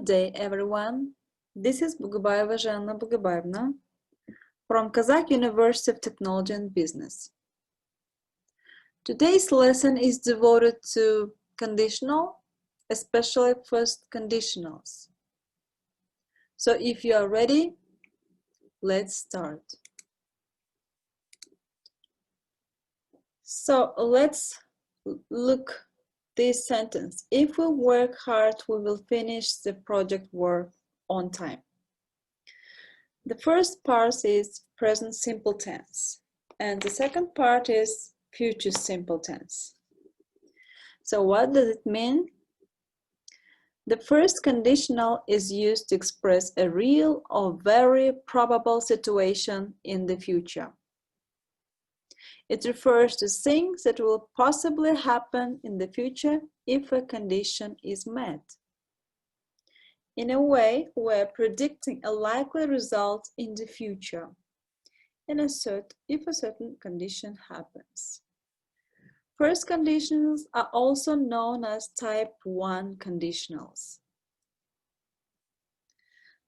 day, everyone. This is Bugabayeva Zhanna Bugabayevna from Kazakh University of Technology and Business. Today's lesson is devoted to conditional, especially first conditionals. So if you are ready, let's start. So let's look this sentence. If we work hard, we will finish the project work on time. The first part is present simple tense, and the second part is future simple tense. So what does it mean? The first conditional is used to express a real or very probable situation in the future. It refers to things that will possibly happen in the future if a condition is met. In a way, we're predicting a likely result in the future if a certain condition happens. First conditionals are also known as type 1 conditionals.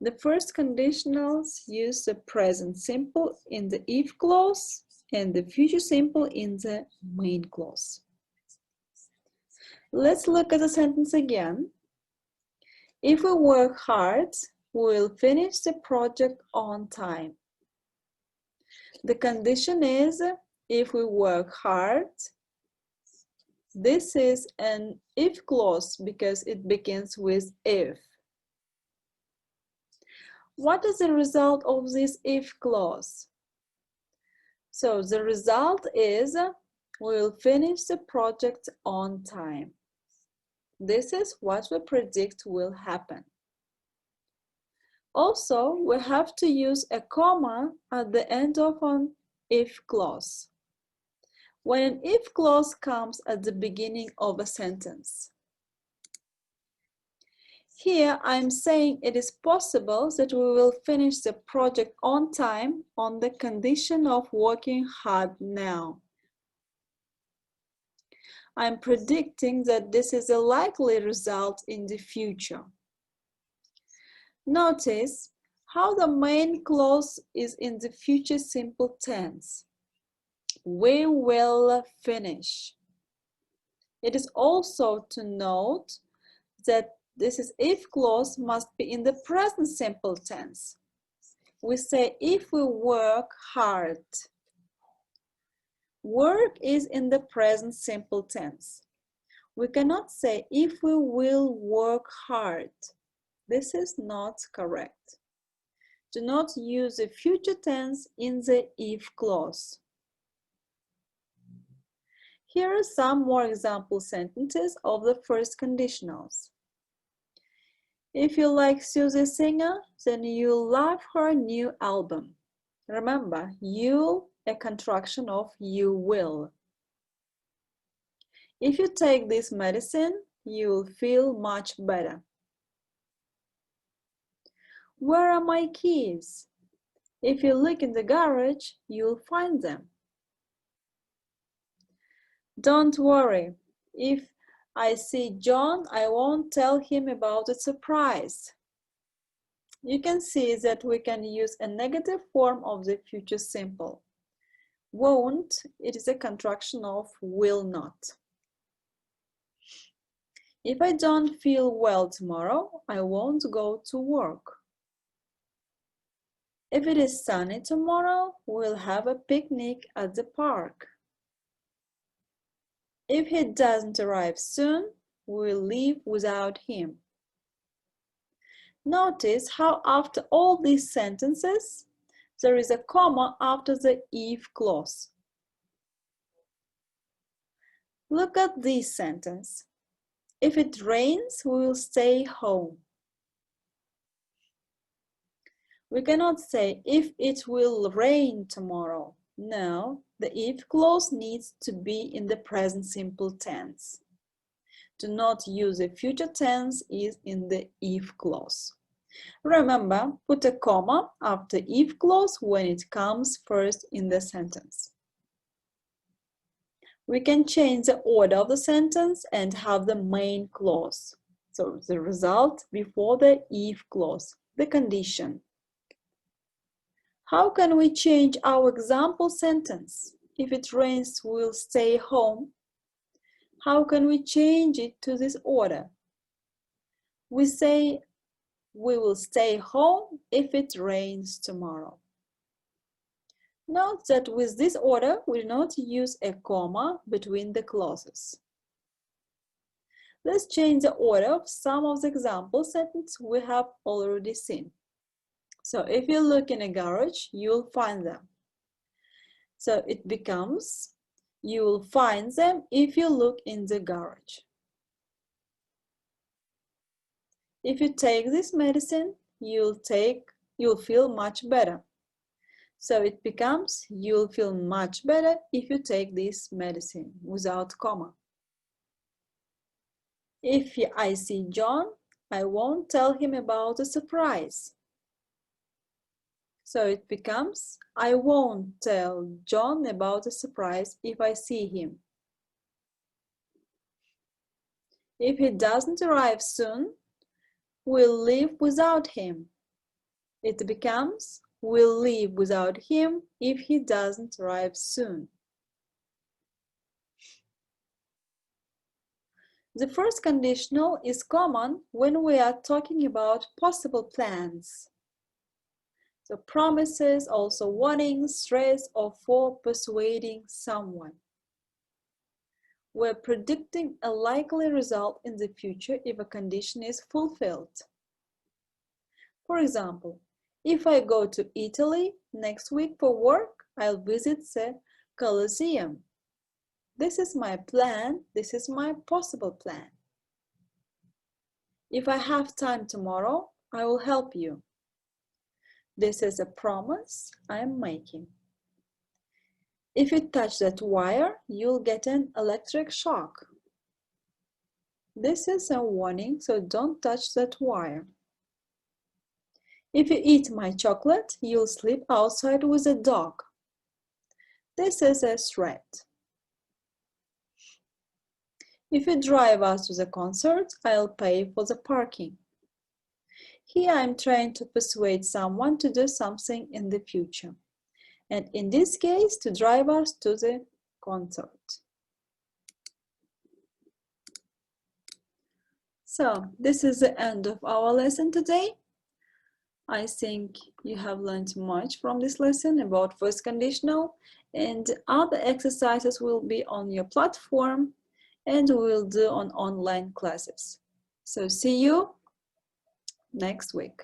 The first conditionals use the present simple in the if clause and the future simple in the main clause. Let's look at the sentence again. If we work hard, we will finish the project on time. The condition is if we work hard. This is an if clause because it begins with if. What is the result of this if clause? So the result is we will finish the project on time. This is what we predict will happen. Also, we have to use a comma at the end of an if clause when an if clause comes at the beginning of a sentence. Here I'm saying it is possible that we will finish the project on time on the condition of working hard now. I'm predicting that this is a likely result in the future. Notice how the main clause is in the future simple tense. We will finish. It is also to note that this is if clause must be in the present simple tense. We say if we work hard. Work is in the present simple tense. We cannot say if we will work hard. This is not correct. Do not use the future tense in the if clause. Here are some more example sentences of the first conditionals. If you like Susie Singer, then you'll love her new album. Remember, you'll a contraction of you will. If you take this medicine, you'll feel much better. Where are my keys? If you look in the garage, you'll find them. Don't worry. If I see John, I won't tell him about the surprise. You can see that we can use a negative form of the future simple. Won't, it is a contraction of will not. If I don't feel well tomorrow, I won't go to work. If it is sunny tomorrow, we'll have a picnic at the park. If he doesn't arrive soon, we'll leave without him. Notice how after all these sentences, there is a comma after the if clause. Look at this sentence. If it rains, we will stay home. We cannot say if it will rain tomorrow. No, the if clause needs to be in the present simple tense. Do not use the future tense is in the if clause. Remember, put a comma after if clause when it comes first in the sentence. We can change the order of the sentence and have the main clause. So the result before the if clause, the condition. How can we change our example sentence? If it rains, we'll stay home. How can we change it to this order? We say we will stay home if it rains tomorrow. Note that with this order, we do not use a comma between the clauses. Let's change the order of some of the example sentences we have already seen. So if you look in a garage, you'll find them. So it becomes, you will find them if you look in the garage. If you take this medicine, you'll feel much better. So it becomes, you'll feel much better if you take this medicine without comma. If I see John, I won't tell him about the surprise. So it becomes, I won't tell John about the surprise if I see him. If he doesn't arrive soon, we'll leave without him. It becomes, we'll leave without him if he doesn't arrive soon. The first conditional is common when we are talking about possible plans. So promises, also warnings, threats, or for persuading someone. We're predicting a likely result in the future if a condition is fulfilled. For example, if I go to Italy next week for work, I'll visit the Colosseum. This is my plan, this is my possible plan. If I have time tomorrow, I will help you. This is a promise I'm making. If you touch that wire, you'll get an electric shock. This is a warning, so don't touch that wire. If you eat my chocolate, you'll sleep outside with a dog. This is a threat. If you drive us to the concert, I'll pay for the parking. Here I'm trying to persuade someone to do something in the future. And in this case, to drive us to the concert. So, this is the end of our lesson today. I think you have learned much from this lesson about first conditional, and other exercises will be on your platform and we will do on online classes. So see you next week.